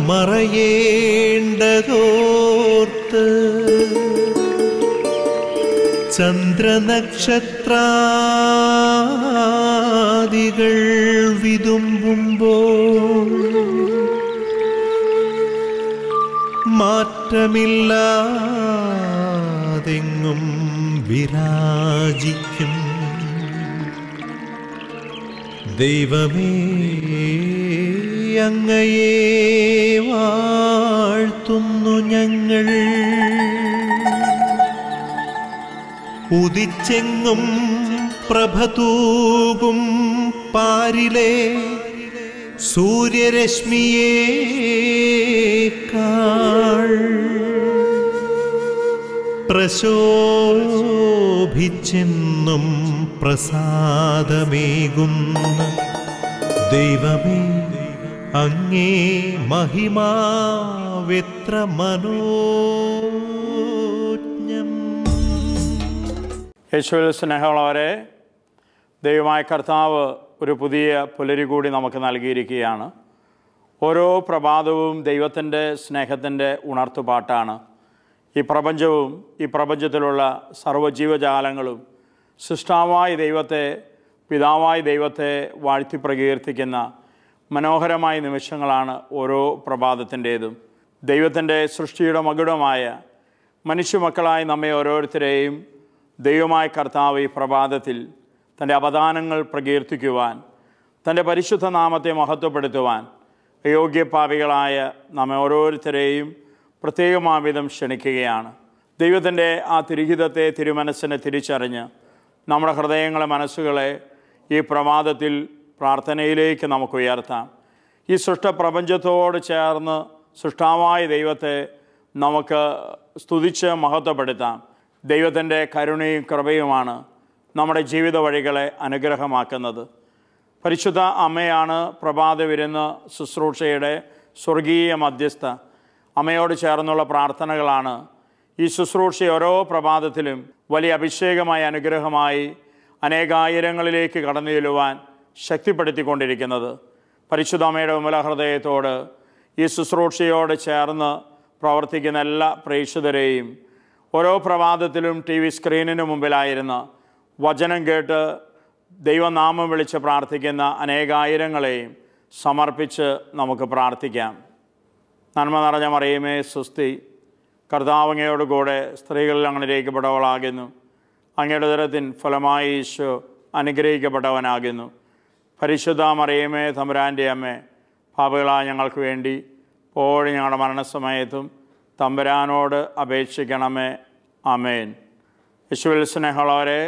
മറയേണ്ടതോർത്ത് ചന്ദ്രനക്ഷത്രാദികൾ വിതുമ്പുമ്പോൾ മാറ്റമില്ലാതെങ്ങും വിരാജിക്കും ദൈവമേ, അങ്ങയെ വാഴ്ത്തുന്നു ഞങ്ങൾ. ഉദിച്ചെങ്ങും പ്രഭതൂകും പാരിലെ സൂര്യരശ്മിയേക്കാൾ പ്രശോഭിച്ചെന്നും പ്രസാദമേകുന്ന ദൈവമേ, അങ്ങേ മഹിമാവെത്ര മനോജ്ഞം. യേശുവിൽ സ്നേഹമുള്ളവരെ, ദൈവമായ കർത്താവ് ഒരു പുതിയ പുലരി കൂടി നമുക്ക് നൽകിയിരിക്കുകയാണ്. ഓരോ പ്രഭാതവും ദൈവത്തിൻ്റെ സ്നേഹത്തിൻ്റെ ഉണർത്തുപാട്ടാണ്. ഈ പ്രപഞ്ചവും ഈ പ്രപഞ്ചത്തിലുള്ള സർവ്വജീവജാലങ്ങളും സൃഷ്ടാവായ ദൈവത്തെ, പിതാവായ ദൈവത്തെ വാഴ്ത്തി പ്രകീർത്തിക്കുന്ന മനോഹരമായ നിമിഷങ്ങളാണ് ഓരോ പ്രഭാതത്തിൻ്റേതും. ദൈവത്തിൻ്റെ സൃഷ്ടിയുടെ മകുടമായ മനുഷ്യമക്കളായ നമ്മെ ഓരോരുത്തരെയും ദൈവമായ കർത്താവ് ഈ പ്രഭാതത്തിൽ തൻ്റെ അവദാനങ്ങൾ പ്രകീർത്തിക്കുവാൻ, തൻ്റെ പരിശുദ്ധ നാമത്തെ മഹത്വപ്പെടുത്തുവാൻ യോഗ്യപാപികളായ നമ്മെ ഓരോരുത്തരെയും പ്രത്യേകമാവിധം ക്ഷണിക്കുകയാണ്. ദൈവത്തിൻ്റെ ആ തിരുഹിതത്തെ, തിരുമനസ്സിനെ തിരിച്ചറിഞ്ഞ് നമ്മുടെ ഹൃദയങ്ങളെ, മനസ്സുകളെ ഈ പ്രഭാതത്തിൽ പ്രാർത്ഥനയിലേക്ക് നമുക്ക് ഉയർത്താം. ഈ സൃഷ്ടപ്രപഞ്ചത്തോട് ചേർന്ന് സൃഷ്ടാവായ ദൈവത്തെ നമുക്ക് സ്തുതിച്ച് മഹത്വപ്പെടുത്താം. ദൈവത്തിൻ്റെ കരുണയും കൃപയുമാണ് നമ്മുടെ ജീവിത വഴികളെ അനുഗ്രഹമാക്കുന്നത്. പരിശുദ്ധ അമ്മയാണ് പ്രഭാത വിരുന്ന് ശുശ്രൂഷയുടെ സ്വർഗീയ മധ്യസ്ഥ. അമ്മയോട് ചേർന്നുള്ള പ്രാർത്ഥനകളാണ് ഈ ശുശ്രൂഷ ഓരോ പ്രഭാതത്തിലും വലിയ അഭിഷേകമായി, അനുഗ്രഹമായി അനേകായിരങ്ങളിലേക്ക് കടന്നു ചെല്ലുവാൻ ശക്തിപ്പെടുത്തിക്കൊണ്ടിരിക്കുന്നത്. പരിശുദ്ധ അമ്മയുടെ വിമല ഹൃദയത്തോട് ഈ ശുശ്രൂഷയോട് ചേർന്ന് പ്രവർത്തിക്കുന്ന എല്ലാ പ്രേക്ഷിതരെയും, ഓരോ പ്രഭാതത്തിലും TV സ്ക്രീനിന് മുമ്പിലായിരുന്ന വചനം കേട്ട് ദൈവനാമം വിളിച്ച് പ്രാർത്ഥിക്കുന്ന അനേകായിരങ്ങളെയും സമർപ്പിച്ച് നമുക്ക് പ്രാർത്ഥിക്കാം. നന്മ നിറഞ്ഞ മറിയമേ സ്വസ്തി, കർത്താവ് അങ്ങയോട് കൂടെ സ്ത്രീകളിൽ അങ്ങ് അനുഗ്രഹിക്കപ്പെട്ടവളാകുന്നു. അങ്ങയുടെ ഉദരത്തിൻ ഫലമായി ഈശോ അനുഗ്രഹിക്കപ്പെട്ടവനാകുന്നു. പരിശുദ്ധ മറിയമേ തമ്പുരാൻ്റെ അമ്മേ, പാപികളായ ഞങ്ങൾക്ക് വേണ്ടി ഇപ്പോഴും ഞങ്ങളുടെ മരണസമയത്തും തമ്പുരാനോട് അപേക്ഷിക്കണമേ. ആമേൻ. യേശുവിൽ സ്നേഹമുള്ളവരെ,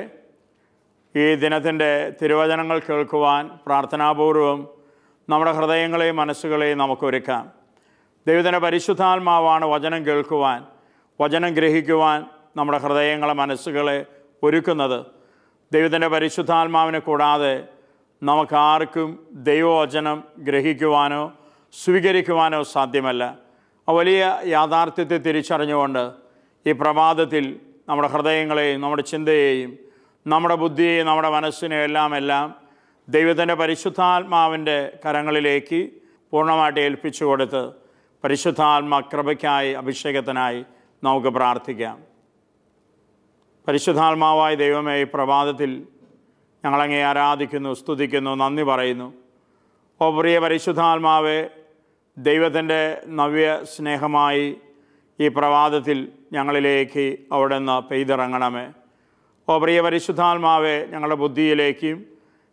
ഈ ദിനത്തിൻ്റെ തിരുവചനങ്ങൾ കേൾക്കുവാൻ പ്രാർത്ഥനാപൂർവം നമ്മുടെ ഹൃദയങ്ങളെയും മനസ്സുകളെയും നമുക്കൊരുക്കാം. ദൈവത്തിൻ്റെ പരിശുദ്ധാത്മാവാണ് വചനം കേൾക്കുവാൻ, വചനം ഗ്രഹിക്കുവാൻ നമ്മുടെ ഹൃദയങ്ങളെ, മനസ്സുകളെ ഒരുക്കുന്നത്. ദൈവത്തിൻ്റെ പരിശുദ്ധാത്മാവിനെ കൂടാതെ നമുക്കാർക്കും ദൈവവചനം ഗ്രഹിക്കുവാനോ സ്വീകരിക്കുവാനോ സാധ്യമല്ല. ആ വലിയ യാഥാർത്ഥ്യത്തെ തിരിച്ചറിഞ്ഞുകൊണ്ട് ഈ പ്രഭാതത്തിൽ നമ്മുടെ ഹൃദയങ്ങളെയും നമ്മുടെ ചിന്തയെയും നമ്മുടെ ബുദ്ധിയെയും നമ്മുടെ മനസ്സിനെയും എല്ലാം ദൈവത്തിൻ്റെ പരിശുദ്ധാത്മാവിൻ്റെ കരങ്ങളിലേക്ക് പൂർണ്ണമായിട്ട് ഏൽപ്പിച്ചു കൊടുത്ത് പരിശുദ്ധാത്മാ കൃപയ്ക്കായി, അഭിഷേകത്തിനായി നമുക്ക് പ്രാർത്ഥിക്കാം. പരിശുദ്ധാത്മാവായ ദൈവമേ, ഈ പ്രഭാതത്തിൽ ഞങ്ങളങ്ങേ ആരാധിക്കുന്നു, സ്തുതിക്കുന്നു, നന്ദി പറയുന്നു. ഓ പ്രിയ പരിശുദ്ധാത്മാവേ, ദൈവത്തിൻ്റെ നവ്യ സ്നേഹമായി ഈ പ്രഭാതത്തിൽ ഞങ്ങളിലേക്ക് അവിടുന്ന് പെയ്തിറങ്ങണമേ. ഓ പ്രിയ പരിശുദ്ധാത്മാവേ, ഞങ്ങളുടെ ബുദ്ധിയിലേക്കും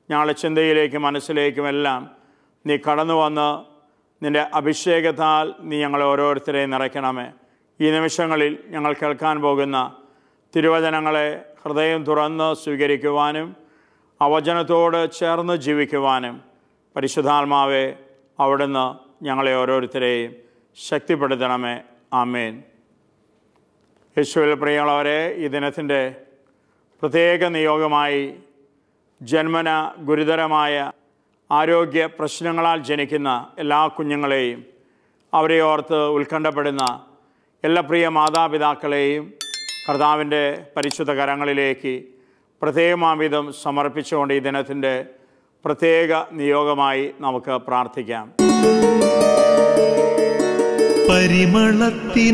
ഞങ്ങളുടെ ചിന്തയിലേക്കും മനസ്സിലേക്കുമെല്ലാം നീ കടന്നു വന്ന് നിൻ്റെ അഭിഷേകത്താൽ നീ ഞങ്ങളെ ഓരോരുത്തരെയും നിറയ്ക്കണമേ. ഈ നിമിഷങ്ങളിൽ ഞങ്ങൾ കേൾക്കാൻ പോകുന്ന തിരുവചനങ്ങളെ ഹൃദയം തുറന്ന് സ്വീകരിക്കുവാനും ആ വചനത്തോട് ചേർന്ന് ജീവിക്കുവാനും പരിശുദ്ധാത്മാവെ അവിടുന്ന് ഞങ്ങളെ ഓരോരുത്തരെയും ശക്തിപ്പെടുത്തണമേ. ആമേൻ. യേശുവിൽ പ്രിയമുള്ളവരെ, ഈ ദിനത്തിൻ്റെ പ്രത്യേക നിയോഗമായി ജന്മന ഗുരുതരമായ ആരോഗ്യ പ്രശ്നങ്ങളാൽ ജനിക്കുന്ന എല്ലാ കുഞ്ഞുങ്ങളെയും അവരെ ഓർത്ത് ഉത്കണ്ഠപ്പെടുന്ന എല്ലാ പ്രിയ മാതാപിതാക്കളെയും കർത്താവിൻ്റെ പരിശുദ്ധ കരങ്ങളിലേക്ക് പ്രത്യേകമാംവിധം സമർപ്പിച്ചുകൊണ്ട് ഈ ദിനത്തിൻ്റെ പ്രത്യേക നിയോഗമായി നമുക്ക് പ്രാർത്ഥിക്കാം. പരിമളത്തിനുറവയാം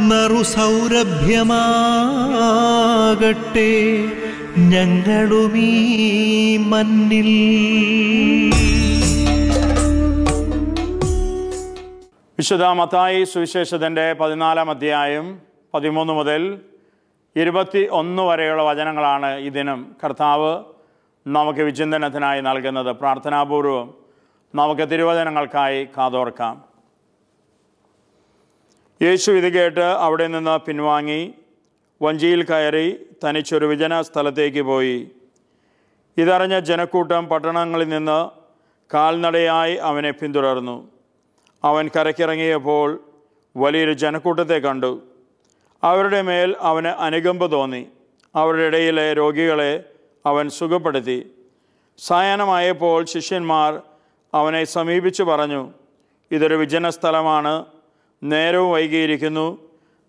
നറുസൗരഭ്യമാകട്ടെ ഞങ്ങളുമീ മണ്ണിൽ. വിശുദ്ധ മത്തായി സുവിശേഷത്തിൻ്റെ 14-ാം അധ്യായം 13 മുതൽ 21 വരെയുള്ള വചനങ്ങളാണ് ഈ ദിനം കർത്താവ് നമുക്ക് വിചിന്തനത്തിനായി നൽകുന്നത്. പ്രാർത്ഥനാപൂർവം നമുക്ക് തിരുവചനങ്ങൾക്കായി കാതോർക്കാം. യേശു ഇത് കേട്ട് അവിടെ നിന്ന് പിൻവാങ്ങി വഞ്ചിയിൽ കയറി തനിച്ചൊരു വിജന സ്ഥലത്തേക്ക് പോയി. ഇതറിഞ്ഞ ജനക്കൂട്ടം പട്ടണങ്ങളിൽ നിന്ന് കാൽനടയായി അവനെ പിന്തുടർന്നു. അവൻ കരയ്ക്കിറങ്ങിയപ്പോൾ വലിയൊരു ജനക്കൂട്ടത്തെ കണ്ടു. അവരുടെ മേൽ അവന് അനുകമ്പ തോന്നി. അവരുടെ ഇടയിലെ രോഗികളെ അവൻ സുഖപ്പെടുത്തി. സായാഹ്നമായപ്പോൾ ശിഷ്യന്മാർ അവനെ സമീപിച്ചു പറഞ്ഞു, ഇതൊരു വിജന സ്ഥലമാണ്, നേരവും വൈകിയിരിക്കുന്നു.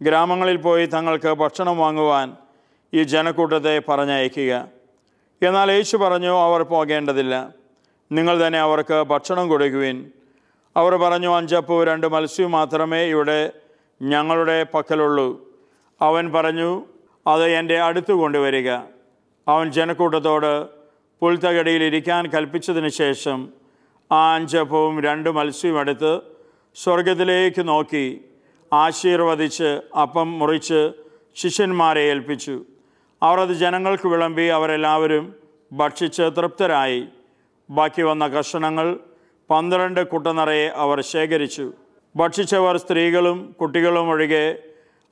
ഗ്രാമങ്ങളിൽ പോയി തങ്ങൾക്ക് ഭക്ഷണം വാങ്ങുവാൻ ഈ ജനക്കൂട്ടത്തെ പറഞ്ഞയക്കുക. എന്നാൽ യേശു പറഞ്ഞു, അവർ പോകേണ്ടതില്ല, നിങ്ങൾ തന്നെ അവർക്ക് ഭക്ഷണം കൊടുക്കുവിൻ. അവർ പറഞ്ഞു, 5 അപ്പവും 2 മത്സ്യവും മാത്രമേ ഇവിടെ ഞങ്ങളുടെ പക്കലുള്ളൂ. അവൻ പറഞ്ഞു, അത് എൻ്റെ അടുത്ത് കൊണ്ടുവരിക. അവൻ ജനക്കൂട്ടത്തോട് പുൽത്തകടിയിൽ ഇരിക്കാൻ കൽപ്പിച്ചതിന് ശേഷം ആ 5 അപ്പവും 2 മത്സ്യവും എടുത്ത് സ്വർഗത്തിലേക്ക് നോക്കി ആശീർവദിച്ച് അപ്പം മുറിച്ച് ശിഷ്യന്മാരെ ഏൽപ്പിച്ചു. അവർ അത് ജനങ്ങൾക്ക് വിളമ്പി. അവരെല്ലാവരും ഭക്ഷിച്ച് തൃപ്തരായി. ബാക്കി വന്ന കഷണങ്ങൾ 12 കുട്ട നിറയെ അവർ ശേഖരിച്ചു. ഭക്ഷിച്ചവർ സ്ത്രീകളും കുട്ടികളും ഒഴികെ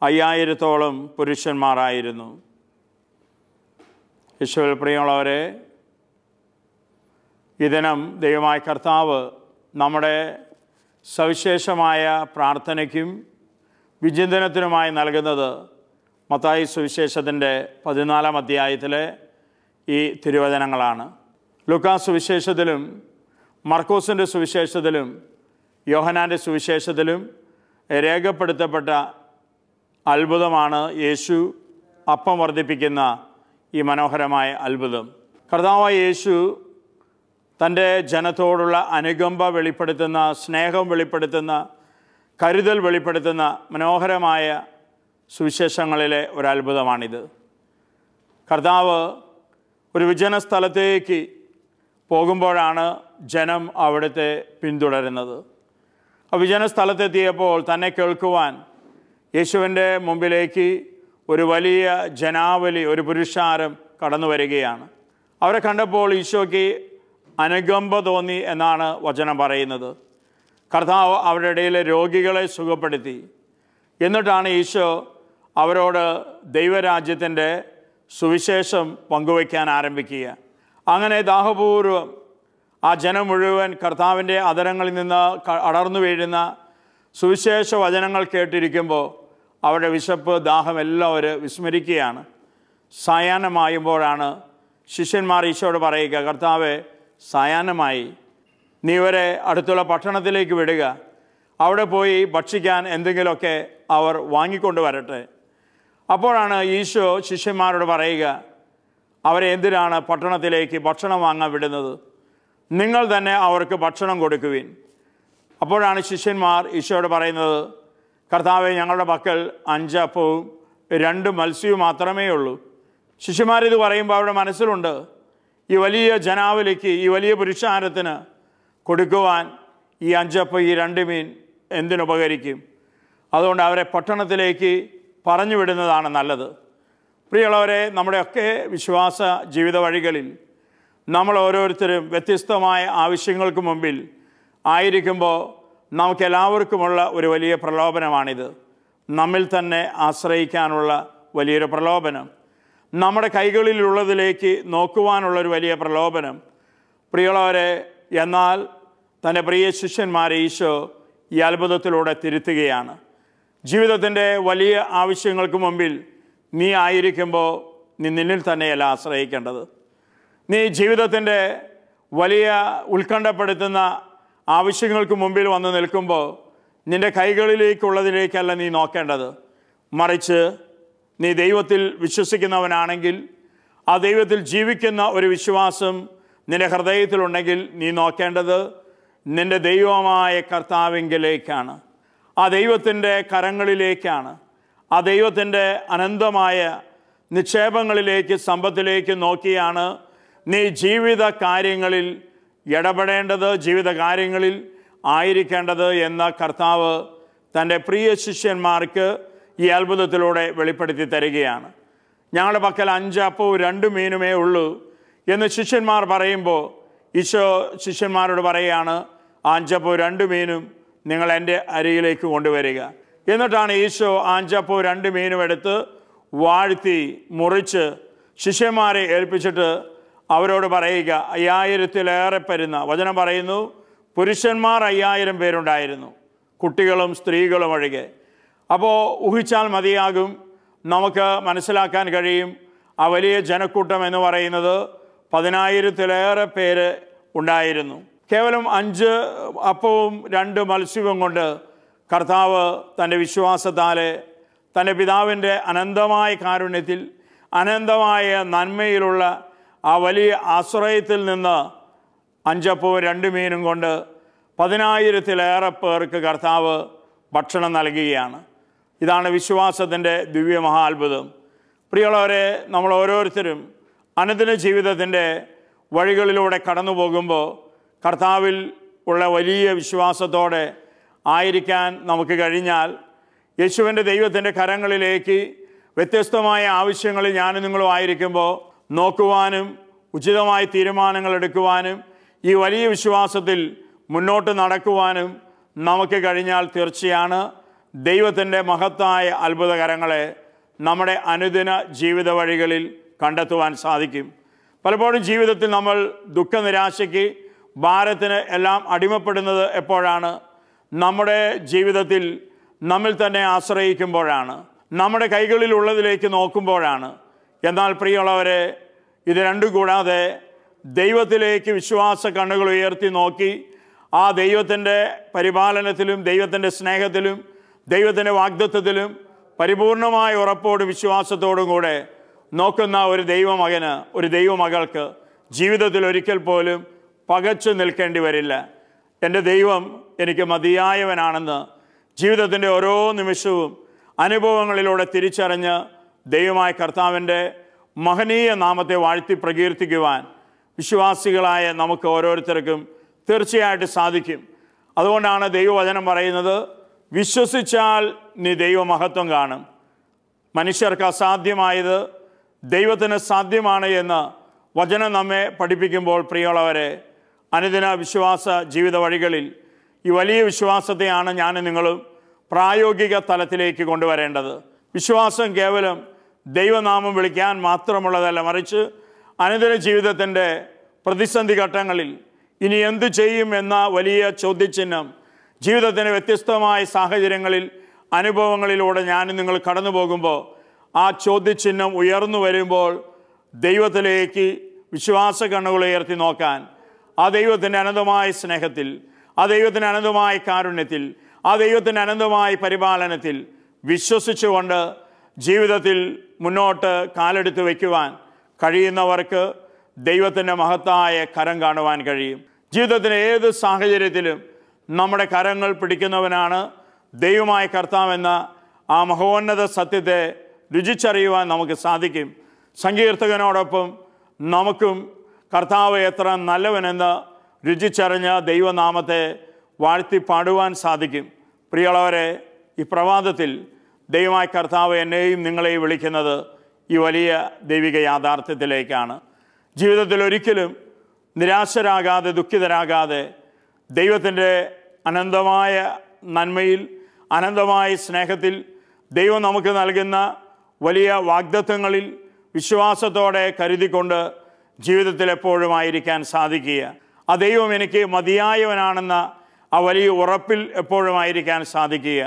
5000-ഓളം പുരുഷന്മാരായിരുന്നു. യേശുവിൽ പ്രിയമുള്ളവരെ, ഈ ദിനം ദൈവമായ കർത്താവ് നമ്മുടെ സവിശേഷമായ പ്രാർത്ഥനയ്ക്കും വിചിന്തനത്തിനുമായി നൽകുന്നത് മത്തായി സുവിശേഷത്തിൻ്റെ 14-ാം അധ്യായത്തിലെ ഈ തിരുവചനങ്ങളാണ്. ലൂക്കാസ് സുവിശേഷത്തിലും മർക്കോസിൻ്റെ സുവിശേഷത്തിലും യോഹന്നാൻ്റെ സുവിശേഷത്തിലും രേഖപ്പെടുത്തപ്പെട്ട അത്ഭുതമാണ് യേശു അപ്പം വർദ്ധിപ്പിക്കുന്ന ഈ മനോഹരമായ അത്ഭുതം. കർത്താവായ യേശു തൻ്റെ ജനത്തോടുള്ള അനുകമ്പ വെളിപ്പെടുത്തുന്ന, സ്നേഹം വെളിപ്പെടുത്തുന്ന, കരുതൽ വെളിപ്പെടുത്തുന്ന മനോഹരമായ സുവിശേഷങ്ങളിലെ ഒരത്ഭുതമാണിത്. കർത്താവ് ഒരു വിജന സ്ഥലത്തേക്ക് പോകുമ്പോഴാണ് ജനം അവിടുത്തെ പിന്തുടരുന്നത്. ആ വിജന സ്ഥലത്തെത്തിയപ്പോൾ തന്നെ കേൾക്കുവാൻ യേശുവിൻ്റെ മുമ്പിലേക്ക് ഒരു വലിയ ജനാവലി, ഒരു പുരുഷാരം കടന്നു വരികയാണ്. അവരെ കണ്ടപ്പോൾ ഈശോയ്ക്ക് അനുകമ്പ തോന്നി എന്നാണ് വചനം പറയുന്നത്. കർത്താവ് അവരുടെ ഇടയിലെ രോഗികളെ സുഖപ്പെടുത്തി. എന്നിട്ടാണ് ഈശോ അവരോട് ദൈവരാജ്യത്തിൻ്റെ സുവിശേഷം പങ്കുവയ്ക്കാൻ ആരംഭിക്കുക. അങ്ങനെ ദാഹപൂർവം ആ ജനം മുഴുവൻ കർത്താവിൻ്റെ അധരങ്ങളിൽ നിന്ന് അടർന്നു വീഴുന്ന സുവിശേഷ വചനങ്ങൾ കേട്ടിരിക്കുമ്പോൾ അവരുടെ വിശപ്പ്, ദാഹം എല്ലാം അവർ വിസ്മരിക്കുകയാണ്. സായാഹ്നമായുമ്പോഴാണ് ശിഷ്യന്മാർ ഈശോയോട് പറയുക, കർത്താവേ, സായാഹ്നമായി, നീ ഇവരെ അടുത്തുള്ള പട്ടണത്തിലേക്ക് വിടുക. അവിടെ പോയി ഭക്ഷിക്കാൻ എന്തെങ്കിലുമൊക്കെ അവർ വാങ്ങിക്കൊണ്ട് വരട്ടെ. അപ്പോഴാണ് ഈശോ ശിഷ്യന്മാരോട് പറയുക, അവരെ എന്തിനാണ് പട്ടണത്തിലേക്ക് ഭക്ഷണം വാങ്ങാൻ വിടുന്നത്? നിങ്ങൾ തന്നെ അവർക്ക് ഭക്ഷണം കൊടുക്കുവിൻ. അപ്പോഴാണ് ശിഷ്യന്മാർ ഈശോയോട് പറയുന്നത്, കർത്താവേ, ഞങ്ങളുടെ പക്കൽ 5 അപ്പവും 2 മത്സ്യവും മാത്രമേ ഉള്ളൂ. ശിഷ്യന്മാരിത് പറയുമ്പോൾ അവരുടെ മനസ്സിലുണ്ട്, ഈ വലിയ ജനാവലിക്ക്, ഈ വലിയ പുരുഷാരത്തിന് കൊടുക്കുവാൻ ഈ 5 അപ്പം, ഈ 2 മീൻ എന്തിനുപകരിക്കും? അതുകൊണ്ട് അവരെ പട്ടണത്തിലേക്ക് പറഞ്ഞു വിടുന്നതാണ് നല്ലത്. പ്രിയമുള്ളവരെ, നമ്മുടെയൊക്കെ വിശ്വാസ ജീവിത വഴികളിൽ നമ്മൾ ഓരോരുത്തരും വ്യത്യസ്തമായ ആവശ്യങ്ങൾക്ക് മുമ്പിൽ ആയിരിക്കുമ്പോൾ നമുക്കെല്ലാവർക്കുമുള്ള ഒരു വലിയ പ്രലോഭനമാണിത്. നമ്മിൽ തന്നെ ആശ്രയിക്കാനുള്ള വലിയൊരു പ്രലോഭനം, നമ്മുടെ കൈകളിലുള്ളതിലേക്ക് നോക്കുവാനുള്ളൊരു വലിയ പ്രലോഭനം. പ്രിയമുള്ളവരെ, എന്നാൽ തൻ്റെ പ്രിയ ശിഷ്യന്മാരെ ഈശോ ഈ അത്ഭുതത്തിലൂടെ തിരുത്തുകയാണ്. ജീവിതത്തിൻ്റെ വലിയ ആവശ്യങ്ങൾക്ക് മുമ്പിൽ നീ ആയിരിക്കുമ്പോൾ നീ നിന്നിൽ തന്നെയല്ല ആശ്രയിക്കേണ്ടത്. നീ ജീവിതത്തിൻ്റെ വലിയ ഉത്കണ്ഠപ്പെടുത്തുന്ന ആവശ്യങ്ങൾക്ക് മുമ്പിൽ വന്ന് നിൽക്കുമ്പോൾ നിൻ്റെ കൈകളിലേക്കുള്ളതിലേക്കല്ല നീ നോക്കേണ്ടത്. മറിച്ച് നീ ദൈവത്തിൽ വിശ്വസിക്കുന്നവനാണെങ്കിൽ, ആ ദൈവത്തിൽ ജീവിക്കുന്ന ഒരു വിശ്വാസം നിൻ്റെ ഹൃദയത്തിലുണ്ടെങ്കിൽ നീ നോക്കേണ്ടത് നിൻ്റെ ദൈവമായ കർത്താവിങ്കലേക്കാണ്, ആ ദൈവത്തിൻ്റെ കരങ്ങളിലേക്കാണ്, ആ ദൈവത്തിൻ്റെ അനന്തമായ നിക്ഷേപങ്ങളിലേക്ക്, സമ്പത്തിലേക്ക് നോക്കിയാണ് നീ ജീവിത കാര്യങ്ങളിൽ ഇടപെടേണ്ടത്, ജീവിത കാര്യങ്ങളിൽ ആയിരിക്കേണ്ടത് എന്ന് കർത്താവ് തൻ്റെ പ്രിയ ശിഷ്യന്മാർക്ക് ഈ അത്ഭുതത്തിലൂടെ വെളിപ്പെടുത്തി തരികയാണ്. ഞങ്ങളുടെ പക്കൽ 5 അപ്പവും 2 മീനുമേ ഉള്ളൂ എന്ന് ശിഷ്യന്മാർ പറയുമ്പോൾ ഈശോ ശിഷ്യന്മാരോട് പറയുകയാണ്, 5 അപ്പവും 2 മീനും നിങ്ങൾ എൻ്റെ അരികിലേക്ക് കൊണ്ടുവരിക. എന്നിട്ടാണ് ഈശോ 5 അപ്പവും 2 മീനും എടുത്ത് വാഴ്ത്തി മുറിച്ച് ശിഷ്യന്മാരെ ഏൽപ്പിച്ചിട്ട് അവരോട് പറയുക, 5000-ലേറെ വരുന്ന വചനം പറയുന്നു, പുരുഷന്മാർ 5000 പേരുണ്ടായിരുന്നു, കുട്ടികളും സ്ത്രീകളും ഒഴികെ. അപ്പോൾ ഊഹിച്ചാൽ മതിയാകും, നമുക്ക് മനസ്സിലാക്കാൻ കഴിയും. ആ വലിയ ജനക്കൂട്ടം എന്ന് പറയുന്നത് 10000-ലേറെ പേര് ഉണ്ടായിരുന്നു. കേവലം 5 അപ്പവും 2 മത്സ്യവും കൊണ്ട് കർത്താവ് തൻ്റെ വിശ്വാസത്താലെ തൻ്റെ പിതാവിൻ്റെ അനന്തമായ കാരുണ്യത്തിൽ, അനന്തമായ നന്മയിലുള്ള ആ വലിയ ആശ്രയത്തിൽ നിന്ന് 5 അപ്പവും 2 മീനും കൊണ്ട് 10000-ലേറെ പേർക്ക് കർത്താവ് ഭക്ഷണം നൽകുകയാണ്. ഇതാണ് വിശ്വാസത്തിൻ്റെ ദിവ്യമഹാത്ഭുതം. പ്രിയമുള്ളവരെ, നമ്മൾ ഓരോരുത്തരും അനുദിന ജീവിതത്തിൻ്റെ വഴികളിലൂടെ കടന്നു പോകുമ്പോൾ കർത്താവിൽ ഉള്ള വലിയ വിശ്വാസത്തോടെ ആയിരിക്കാൻ നമുക്ക് കഴിഞ്ഞാൽ, യേശുവിൻ്റെ ദൈവത്തിൻ്റെ കരങ്ങളിലേക്ക് വ്യത്യസ്തമായ ആവശ്യങ്ങളിൽ ഞാനും നിങ്ങളും ആയിരിക്കുമ്പോൾ നോക്കുവാനും ഉചിതമായ തീരുമാനങ്ങൾ എടുക്കുവാനും ഈ വലിയ വിശ്വാസത്തിൽ മുന്നോട്ട് നടക്കുവാനും നമുക്ക് കഴിഞ്ഞാൽ തീർച്ചയാണ് ദൈവത്തിൻ്റെ മഹത്തായ അത്ഭുതകരങ്ങളെ നമ്മുടെ അനുദിന ജീവിത വഴികളിൽ കണ്ടെത്തുവാൻ സാധിക്കും. പലപ്പോഴും ജീവിതത്തിൽ നമ്മൾ ദുഃഖനിരാശയ്ക്ക്, ഭാരത്തിന് എല്ലാം അടിമപ്പെടുന്നത് എപ്പോഴാണ്? നമ്മുടെ ജീവിതത്തിൽ നമ്മിൽ തന്നെ ആശ്രയിക്കുമ്പോഴാണ്, നമ്മുടെ കൈകളിലുള്ളതിലേക്ക് നോക്കുമ്പോഴാണ്. എന്നാൽ പ്രിയമുള്ളവരെ, ഇത് രണ്ടും കൂടാതെ ദൈവത്തിലേക്ക് വിശ്വാസ കണ്ണുകൾ ഉയർത്തി നോക്കി ആ ദൈവത്തിൻ്റെ പരിപാലനത്തിലും, ദൈവത്തിൻ്റെ സ്നേഹത്തിലും, ദൈവത്തിൻ്റെ വാഗ്ദത്തത്തിലും പരിപൂർണമായ ഉറപ്പോടും വിശ്വാസത്തോടും കൂടെ നോക്കുന്ന ഒരു ദൈവമകന്, ഒരു ദൈവമകൾക്ക് ജീവിതത്തിൽ ഒരിക്കൽ പോലും പകച്ചു നിൽക്കേണ്ടി വരില്ല. എൻ്റെ ദൈവം എനിക്ക് മതിയായവനാണെന്ന് ജീവിതത്തിൻ്റെ ഓരോ നിമിഷവും അനുഭവങ്ങളിലൂടെ തിരിച്ചറിഞ്ഞ് ദൈവമായ കർത്താവിൻ്റെ മഹനീയ നാമത്തെ വാഴ്ത്തി പ്രകീർത്തിക്കുവാൻ വിശ്വാസികളായ നമുക്ക് ഓരോരുത്തർക്കും തീർച്ചയായിട്ടും സാധിക്കും. അതുകൊണ്ടാണ് ദൈവവചനം പറയുന്നത്, വിശ്വസിച്ചാൽ നീ ദൈവമഹത്വം കാണും. മനുഷ്യർക്ക് അസാധ്യമായത് ദൈവത്തിന് സാധ്യമാണ് എന്ന് വചനം നമ്മെ പഠിപ്പിക്കുമ്പോൾ പ്രിയമുള്ളവരെ, അനുദിന വിശ്വാസ ജീവിത വഴികളിൽ ഈ വലിയ വിശ്വാസത്തെയാണ് ഞാനും നിങ്ങളും പ്രായോഗിക തലത്തിലേക്ക് കൊണ്ടുവരേണ്ടത്. വിശ്വാസം കേവലം ദൈവനാമം വിളിക്കാൻ മാത്രമുള്ളതല്ല, മറിച്ച് അനുദിന ജീവിതത്തിൻ്റെ പ്രതിസന്ധി ഘട്ടങ്ങളിൽ ഇനി എന്തു ചെയ്യും എന്ന വലിയ ചോദ്യചിഹ്നം, ജീവിതത്തിൻ്റെ വ്യത്യസ്തമായ സാഹചര്യങ്ങളിൽ, അനുഭവങ്ങളിലൂടെ ഞാനും നിങ്ങൾ കടന്നു പോകുമ്പോൾ ആ ചോദ്യചിഹ്നം ഉയർന്നു വരുമ്പോൾ ദൈവത്തിലേക്ക് വിശ്വാസ കണ്ണുകൾ ഉയർത്തി നോക്കാൻ, ആ ദൈവത്തിൻ്റെ അനന്തമായ സ്നേഹത്തിൽ, ആ ദൈവത്തിൻ്റെ അനന്തമായ കാരുണ്യത്തിൽ, ആ ദൈവത്തിൻ്റെ അനന്തമായ പരിപാലനത്തിൽ വിശ്വസിച്ചുകൊണ്ട് ജീവിതത്തിൽ മുന്നോട്ട് കാലെടുത്ത് വയ്ക്കുവാൻ കഴിയുന്നവർക്ക് ദൈവത്തിൻ്റെ മഹത്തായ കരം കാണുവാൻ കഴിയും. ജീവിതത്തിൻ്റെ ഏത് സാഹചര്യത്തിലും നമ്മുടെ കരങ്ങൾ പിടിക്കുന്നവനാണ് ദൈവമായ കർത്താവെന്ന ആ മഹോന്നത സത്യത്തെ രുചിച്ചറിയുവാൻ നമുക്ക് സാധിക്കും. സങ്കീർത്തകനോടൊപ്പം നമുക്കും കർത്താവ് എത്ര നല്ലവനെന്ന് രുചിച്ചറിഞ്ഞ് ദൈവനാമത്തെ വാഴ്ത്തി പാടുവാൻ സാധിക്കും. പ്രിയമുള്ളവരെ, ഈ പ്രഭാതത്തിൽ ദൈവമായ കർത്താവ് എന്നെയും നിങ്ങളെയും വിളിക്കുന്നത് ഈ വലിയ ദൈവിക യാഥാർത്ഥ്യത്തിലേക്കാണ്. ജീവിതത്തിൽ ഒരിക്കലും നിരാശരാകാതെ, ദുഃഖിതരാകാതെ ദൈവത്തിൻ്റെ അനന്തമായ നന്മയിൽ, അനന്തമായ സ്നേഹത്തിൽ, ദൈവം നമുക്ക് നൽകുന്ന വലിയ വാഗ്ദത്തങ്ങളിൽ വിശ്വാസത്തോടെ കരുതിക്കൊണ്ട് ജീവിതത്തിൽ എപ്പോഴും ആയിരിക്കാൻ സാധിക്കുക. ആ ദൈവം എനിക്ക് മതിയായവനാണെന്ന ആ വലിയ ഉറപ്പിൽ എപ്പോഴും ആയിരിക്കാൻ സാധിക്കുക.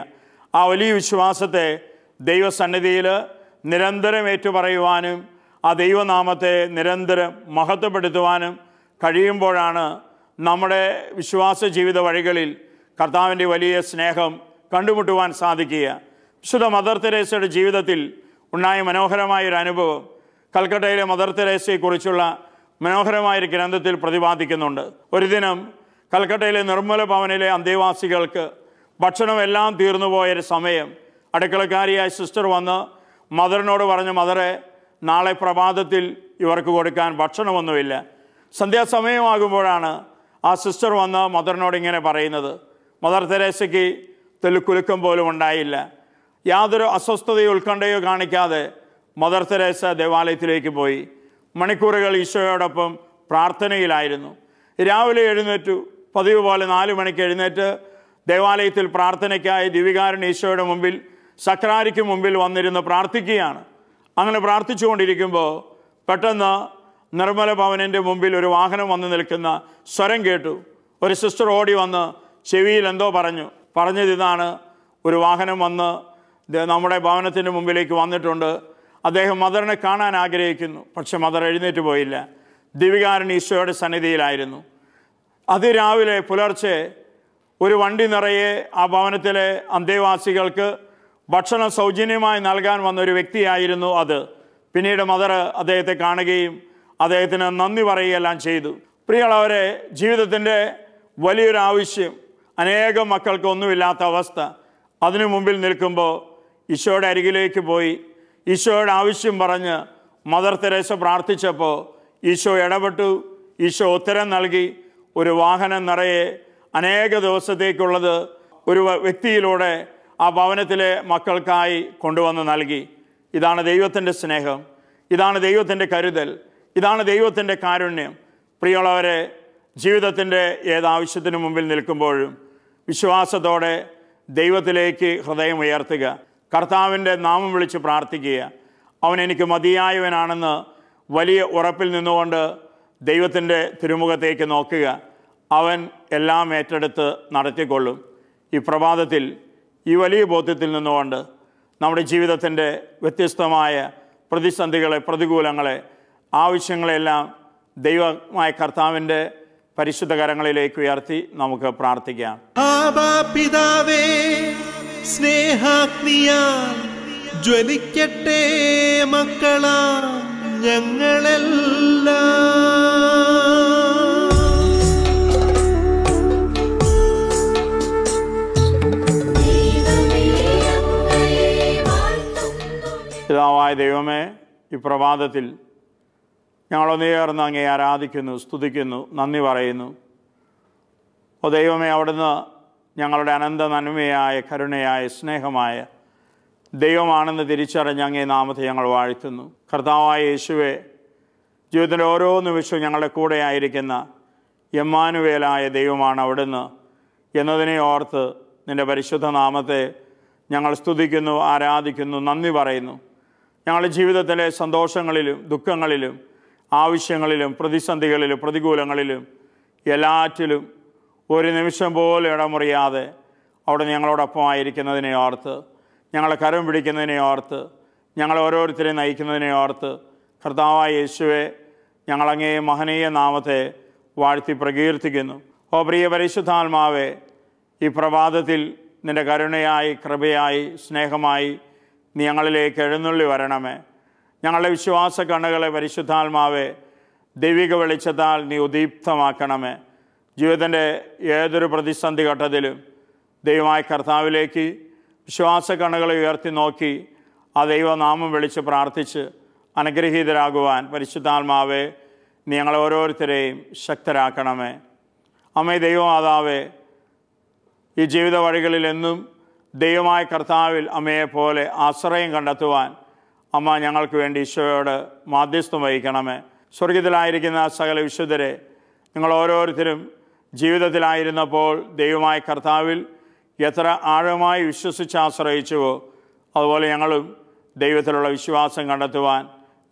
ആ വലിയ വിശ്വാസത്തെ ദൈവസന്നിധിയിൽ നിരന്തരം ഏറ്റുപറയുവാനും ആ ദൈവനാമത്തെ നിരന്തരം മഹത്വപ്പെടുത്തുവാനും കഴിയുമ്പോഴാണ് നമ്മുടെ വിശ്വാസ ജീവിത വഴികളിൽ കർത്താവിൻ്റെ വലിയ സ്നേഹം കണ്ടുമുട്ടുവാൻ സാധിക്കുക. വിശുദ്ധ മദർ തെരേസയുടെ ജീവിതത്തിൽ ഉണ്ടായ മനോഹരമായൊരു അനുഭവം കൽക്കട്ടയിലെ മദർ തെരേസയെക്കുറിച്ചുള്ള മനോഹരമായൊരു ഗ്രന്ഥത്തിൽ പ്രതിപാദിക്കുന്നുണ്ട്. ഒരു ദിനം കൽക്കട്ടയിലെ നിർമ്മല ഭവനിലെ അന്തേവാസികൾക്ക് ഭക്ഷണമെല്ലാം തീർന്നു പോയൊരു സമയം അടുക്കളക്കാരിയായ സിസ്റ്റർ വന്ന് മദറിനോട് പറഞ്ഞു, മദറെ, നാളെ പ്രഭാതത്തിൽ ഇവർക്ക് കൊടുക്കാൻ ഭക്ഷണമൊന്നുമില്ല. സന്ധ്യാസമയമാകുമ്പോഴാണ് ആ സിസ്റ്റർ വന്ന് മദറിനോട് ഇങ്ങനെ പറയുന്നത്. മദർ തെരേസയ്ക്ക് തെല്ലുക്കുലുക്കം പോലും ഉണ്ടായില്ല. യാതൊരു അസ്വസ്ഥതയോ ഉത്കണ്ഠയോ കാണിക്കാതെ മദർ തെരേസ ദേവാലയത്തിലേക്ക് പോയി. മണിക്കൂറുകൾ ഈശോയോടൊപ്പം പ്രാർത്ഥനയിലായിരുന്നു. രാവിലെ എഴുന്നേറ്റു. പതിവ് പോലെ 4 മണിക്ക് എഴുന്നേറ്റ് ദേവാലയത്തിൽ പ്രാർത്ഥനയ്ക്കായി ദിവികാരുണ്യ ഈശോയുടെ മുമ്പിൽ സക്രാരിക്ക് മുമ്പിൽ വന്നിരുന്ന് പ്രാർത്ഥിക്കുകയാണ്. അങ്ങനെ പ്രാർത്ഥിച്ചുകൊണ്ടിരിക്കുമ്പോൾ പെട്ടെന്ന് നിർമ്മല ഭവനിൻ്റെ മുമ്പിൽ ഒരു വാഹനം വന്ന് നിൽക്കുന്ന സ്വരം കേട്ടു. ഒരു സിസ്റ്റർ ഓടി വന്ന് ചെവിയിൽ എന്തോ പറഞ്ഞതിതാണ്, ഒരു വാഹനം വന്ന് നമ്മുടെ ഭവനത്തിൻ്റെ മുമ്പിലേക്ക് വന്നിട്ടുണ്ട്, അദ്ദേഹം മദറിനെ കാണാൻ ആഗ്രഹിക്കുന്നു. പക്ഷെ മദർ എഴുന്നേറ്റ് പോയില്ല. ദിവികാരുണ്യ ഈശോയുടെ സന്നിധിയിലായിരുന്നു. അതിരാവിലെ പുലർച്ചെ ഒരു വണ്ടി നിറയെ ആ ഭവനത്തിലെ അന്തേവാസികൾക്ക് ഭക്ഷണം സൗജന്യമായി നൽകാൻ വന്നൊരു വ്യക്തിയായിരുന്നു അത്. പിന്നീട് മദർ അദ്ദേഹത്തെ കാണുകയും അദ്ദേഹത്തിന് നന്ദി പറയുകയെല്ലാം ചെയ്തു. പ്രിയമുള്ളവരെ, ജീവിതത്തിൻ്റെ വലിയൊരു ആവശ്യം, അനേകം മക്കൾക്ക് ഒന്നുമില്ലാത്ത അവസ്ഥ, അതിനു മുമ്പിൽ നിൽക്കുമ്പോൾ ഈശോയുടെ അരികിലേക്ക് പോയി ഈശോയുടെ ആവശ്യം പറഞ്ഞ് മദർ തെരേസ പ്രാർത്ഥിച്ചപ്പോൾ ഈശോ ഇടപെട്ടു. ഈശോ ഉത്തരം നൽകി. ഒരു വാഹനം നിറയെ അനേക ദിവസത്തേക്കുള്ളത് ഒരു വ്യക്തിയിലൂടെ ആ ഭവനത്തിലെ മക്കൾക്കായി കൊണ്ടുവന്ന് നൽകി. ഇതാണ് ദൈവത്തിൻ്റെ സ്നേഹം, ഇതാണ് ദൈവത്തിൻ്റെ കരുതൽ, ഇതാണ് ദൈവത്തിൻ്റെ കാരുണ്യം. പ്രിയമുള്ളവരെ, ജീവിതത്തിൻ്റെ ഏതാവശ്യത്തിനു മുമ്പിൽ നിൽക്കുമ്പോഴും വിശ്വാസത്തോടെ ദൈവത്തിലേക്ക് ഹൃദയം ഉയർത്തുക. കർത്താവിൻ്റെ നാമം വിളിച്ച് പ്രാർത്ഥിക്കുക. അവൻ എനിക്ക് മതിയായവനാണെന്ന് വലിയ ഉറപ്പിൽ നിന്നുകൊണ്ട് ദൈവത്തിൻ്റെ തിരുമുഖത്തേക്ക് നോക്കുക. അവൻ എല്ലാം ഏറ്റെടുത്ത് നടത്തിക്കൊള്ളും. ഈ പ്രഭാതത്തിൽ ഈ വലിയ ബോധ്യത്തിൽ നിന്നുകൊണ്ട് നമ്മുടെ ജീവിതത്തിൻ്റെ വ്യത്യസ്തമായ പ്രതിസന്ധികളെ, പ്രതികൂലങ്ങളെ, ആവശ്യങ്ങളെല്ലാം ദൈവമായ കർത്താവിൻ്റെ പരിശുദ്ധ കരങ്ങളിലേക്ക് ഉയർത്തി നമുക്ക് പ്രാർത്ഥിക്കാം. ആബാ പിതാവേ, സ്നേഹാഗ്നിയാൽ ജ്വലിക്കട്ടെ മക്കളാ ഞങ്ങളെല്ലാം. പിതാവായ ദൈവമേ, ഈ പ്രഭാതത്തിൽ ഞങ്ങളൊന്നേർന്ന് അങ്ങേ ആരാധിക്കുന്നു, സ്തുതിക്കുന്നു, നന്ദി പറയുന്നു. ഓ ദൈവമേ, അവിടുന്ന് ഞങ്ങളുടെ അനന്ത നന്മയായ, കരുണയായ, സ്നേഹമായ ദൈവമാണെന്ന് തിരിച്ചറിഞ്ഞ് അങ്ങേ നാമത്തെ ഞങ്ങൾ വാഴ്ത്തുന്നു. കർത്താവായ യേശുവേ, ജീവിതത്തിൻ്റെ ഓരോ നിമിഷവും ഞങ്ങളുടെ കൂടെ ആയിരിക്കുന്ന എമ്മാനുവേലായ ദൈവമാണ് അവിടുന്ന് എന്നതിനെ ഓർത്ത് നിൻ്റെ പരിശുദ്ധ നാമത്തെ ഞങ്ങൾ സ്തുതിക്കുന്നു, ആരാധിക്കുന്നു, നന്ദി പറയുന്നു. ഞങ്ങളുടെ ജീവിതത്തിലെ സന്തോഷങ്ങളിലും ദുഃഖങ്ങളിലും ആവശ്യങ്ങളിലും പ്രതിസന്ധികളിലും പ്രതികൂലങ്ങളിലും എല്ലാറ്റിലും ഒരു നിമിഷം പോലും ഇടമുറിയാതെ അവിടെ ഞങ്ങളോടൊപ്പമായിരിക്കുന്നതിനെ ഓർത്ത്, ഞങ്ങളെ കരം പിടിക്കുന്നതിനെ ഓർത്ത്, ഞങ്ങളെ ഓരോരുത്തരെയും നയിക്കുന്നതിനെ ഓർത്ത് കർത്താവായ യേശുവെ, ഞങ്ങളങ്ങേ മഹനീയ നാമത്തെ വാഴ്ത്തി പ്രകീർത്തിക്കുന്നു. ഓ പ്രിയ പരിശുദ്ധാത്മാവേ, ഈ പ്രഭാതത്തിൽ നിൻ്റെ കരുണയായി, കൃപയായി, സ്നേഹമായി നീ ഞങ്ങളിലേക്ക് എഴുന്നള്ളി വരണമേ. ഞങ്ങളുടെ വിശ്വാസ കണ്ണുകളെ പരിശുദ്ധാത്മാവെ ദൈവിക വെളിച്ചത്താൽ നീ ഉദീപ്തമാക്കണമേ. ജീവിതത്തിൻ്റെ ഏതൊരു പ്രതിസന്ധി ഘട്ടത്തിലും ദൈവമായ കർത്താവിലേക്ക് വിശ്വാസ കണ്ണുകളെ ഉയർത്തി നോക്കി ആ ദൈവനാമം വിളിച്ച് പ്രാർത്ഥിച്ച് അനുഗ്രഹീതരാകുവാൻ പരിശുദ്ധാത്മാവെ നീ ഞങ്ങളെ ഓരോരുത്തരെയും ശക്തരാക്കണമേ. അമ്മേ ദൈവമാതാവേ, ഈ ജീവിത വഴികളിലെന്നും ദൈവമായ കർത്താവിൽ അമ്മയെപ്പോലെ ആശ്രയം കണ്ടെത്തുവാൻ അമ്മ ഞങ്ങൾക്ക് വേണ്ടി ഈശോയോട് മാധ്യസ്ഥം വഹിക്കണമേ. സ്വർഗത്തിലായിരിക്കുന്ന സകല വിശുദ്ധരെ, നിങ്ങൾ ഓരോരുത്തരും ജീവിതത്തിലായിരുന്നപ്പോൾ ദൈവമായ കർത്താവിൽ എത്ര ആഴമായി വിശ്വസിച്ച് ആശ്രയിച്ചുവോ അതുപോലെ ഞങ്ങളും ദൈവത്തിലുള്ള വിശ്വാസം കണ്ടെത്തുവാൻ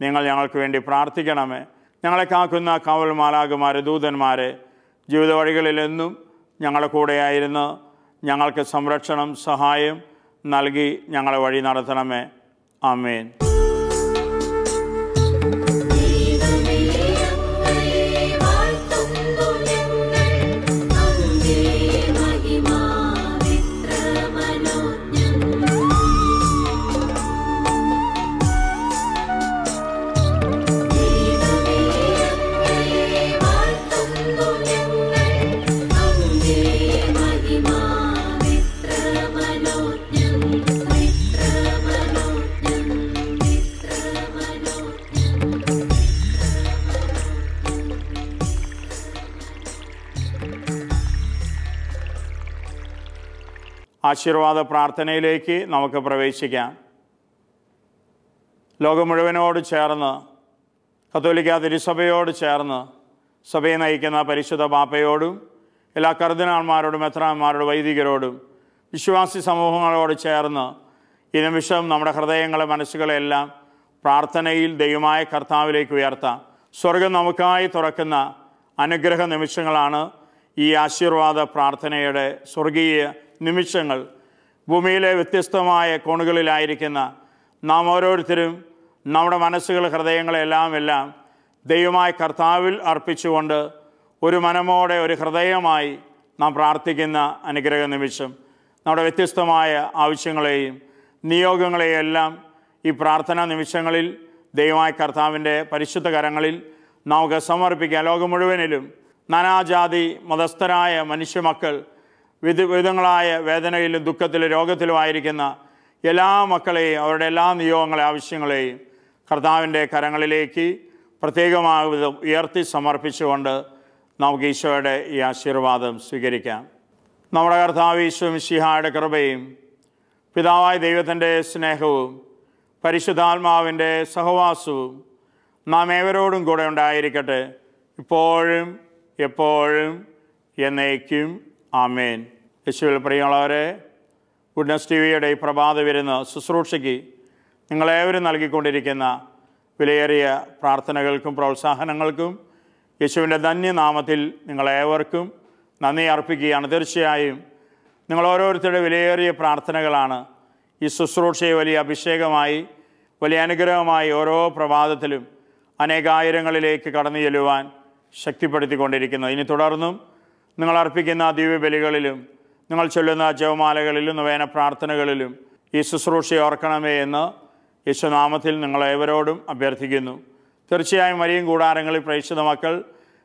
നിങ്ങൾ ഞങ്ങൾക്ക് വേണ്ടി പ്രാർത്ഥിക്കണമേ. ഞങ്ങളെ കാക്കുന്ന കാവൽ മാലാഖമാരെ, ദൂതന്മാരെ ജീവിത വഴികളിലെന്നും ഞങ്ങളുടെ കൂടെയായിരുന്ന് ഞങ്ങൾക്ക് സംരക്ഷണം, സഹായം നൽകി ഞങ്ങളെ വഴി നടത്തണമേ. ആമേൻ. ആശീർവാദ പ്രാർത്ഥനയിലേക്ക് നമുക്ക് പ്രവേശിക്കാം. ലോകം മുഴുവനോട് ചേർന്ന്, കത്തോലിക്ക തിരുസഭയോട് ചേർന്ന്, സഭയെ നയിക്കുന്ന പരിശുദ്ധ പാപ്പയോടും എല്ലാ കർദിനാൾമാരോടും മെത്രാന്മാരോടും വൈദികരോടും വിശ്വാസി സമൂഹങ്ങളോട് ചേർന്ന് ഈ നിമിഷം നമ്മുടെ ഹൃദയങ്ങളെ മനസ്സുകളെല്ലാം പ്രാർത്ഥനയിൽ ദൈവമായ കർത്താവിലേക്ക് ഉയർത്താം. സ്വർഗം നമുക്കായി തുറക്കുന്ന അനുഗ്രഹ നിമിഷങ്ങളാണ് ഈ ആശീർവാദ പ്രാർത്ഥനയുടെ സ്വർഗീയ നിമിഷങ്ങൾ. ഭൂമിയിലെ വ്യത്യസ്തമായ കോണുകളിലായിരിക്കുന്ന നാം ഓരോരുത്തരും നമ്മുടെ മനസ്സുകൾ, ഹൃദയങ്ങളെല്ലാം ദൈവമായ കർത്താവിൽ അർപ്പിച്ചുകൊണ്ട് ഒരു മനമോടെ, ഒരു ഹൃദയമായി നാം പ്രാർത്ഥിക്കുന്ന അനുഗ്രഹ നിമിഷം. നമ്മുടെ വ്യത്യസ്തമായ ആവശ്യങ്ങളെയും നിയോഗങ്ങളെയും എല്ലാം ഈ പ്രാർത്ഥനാ നിമിഷങ്ങളിൽ ദൈവമായ കർത്താവിൻ്റെ പരിശുദ്ധ കരങ്ങളിൽ നമുക്ക് സമർപ്പിക്കാം. ലോകം മുഴുവനിലും നാനാജാതി മതസ്ഥരായ മനുഷ്യമക്കൾ, വിവിധങ്ങളായ വേദനയിലും ദുഃഖത്തിലും രോഗത്തിലുമായിരിക്കുന്ന എല്ലാ മക്കളെയും അവരുടെ എല്ലാ നിയോഗങ്ങളെ, ആവശ്യങ്ങളെയും കർത്താവിൻ്റെ കരങ്ങളിലേക്ക് പ്രത്യേകമായ വിധം ഉയർത്തി സമർപ്പിച്ചുകൊണ്ട് നമുക്ക് ഈശോയുടെ ഈ ആശീർവാദം സ്വീകരിക്കാം. നമ്മുടെ കർത്താവ് ഈശോ മിശിഹായുടെ കൃപയും പിതാവായ ദൈവത്തിൻ്റെ സ്നേഹവും പരിശുദ്ധാത്മാവിൻ്റെ സഹവാസവും നാം ഏവരോടും കൂടെ ഉണ്ടായിരിക്കട്ടെ, ഇപ്പോഴും എപ്പോഴും എന്നേക്കും. ആമേൻ. യേശുവിൽ പ്രിയമുള്ളവരെ, ഗുഡ്നസ് ടിവിയുടെ ഈ പ്രഭാത വിരുന്ന് ശുശ്രൂഷയ്ക്ക് നിങ്ങളേവരും നൽകിക്കൊണ്ടിരിക്കുന്ന വിലയേറിയ പ്രാർത്ഥനകൾക്കും പ്രോത്സാഹനങ്ങൾക്കും യേശുവിൻ്റെ ധന്യനാമത്തിൽ നിങ്ങളേവർക്കും നന്ദി അർപ്പിക്കുകയാണ്. തീർച്ചയായും നിങ്ങൾ ഓരോരുത്തരുടെ വിലയേറിയ പ്രാർത്ഥനകളാണ് ഈ ശുശ്രൂഷയെ വലിയ അഭിഷേകമായി, വലിയ അനുഗ്രഹമായി ഓരോ പ്രഭാതത്തിലും അനേകായിരങ്ങളിലേക്ക് കടന്നു ചെല്ലുവാൻ ശക്തിപ്പെടുത്തിക്കൊണ്ടിരിക്കുന്നത്. ഇനി തുടർന്നും നിങ്ങൾ അർപ്പിക്കുന്ന ദിവ്യബലികളിലും നിങ്ങൾ ചൊല്ലുന്ന ജപമാലകളിലും നൊവേന പ്രാർത്ഥനകളിലും ഈ ശുശ്രൂഷയെ ഓർക്കണമേ എന്ന് യേശുനാമത്തിൽ നിങ്ങളേവരോടും അഭ്യർത്ഥിക്കുന്നു. തീർച്ചയായും മരിയൻ കൂടാരങ്ങളിൽ പ്രേക്ഷിത മക്കൾ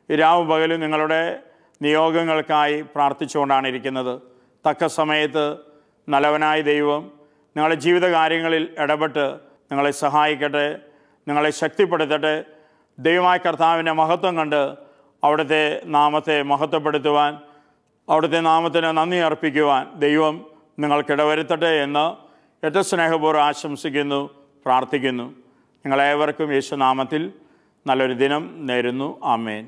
രാവും പകലും നിങ്ങളുടെ നിയോഗങ്ങൾക്കായി പ്രാർത്ഥിച്ചുകൊണ്ടാണ് ഇരിക്കുന്നത്. തക്ക സമയത്ത് നല്ലവനായ ദൈവം നിങ്ങളുടെ ജീവിതകാര്യങ്ങളിൽ ഇടപെട്ട് നിങ്ങളെ സഹായിക്കട്ടെ, നിങ്ങളെ ശക്തിപ്പെടുത്തട്ടെ. ദൈവമായ കർത്താവിൻ്റെ മഹത്വം കണ്ട് അവിടുത്തെ നാമത്തെ മഹത്വപ്പെടുത്തുവാൻ, അവിടുത്തെ നാമത്തിന് നന്ദി അർപ്പിക്കുവാൻ ദൈവം നിങ്ങൾക്കിടവരുത്തട്ടെ എന്ന് ഏറ്റവും സ്നേഹപൂർവ്വം ആശംസിക്കുന്നു, പ്രാർത്ഥിക്കുന്നു. നിങ്ങളേവർക്കും യേശുനാമത്തിൽ നല്ലൊരു ദിനം നേരുന്നു. ആമേൻ.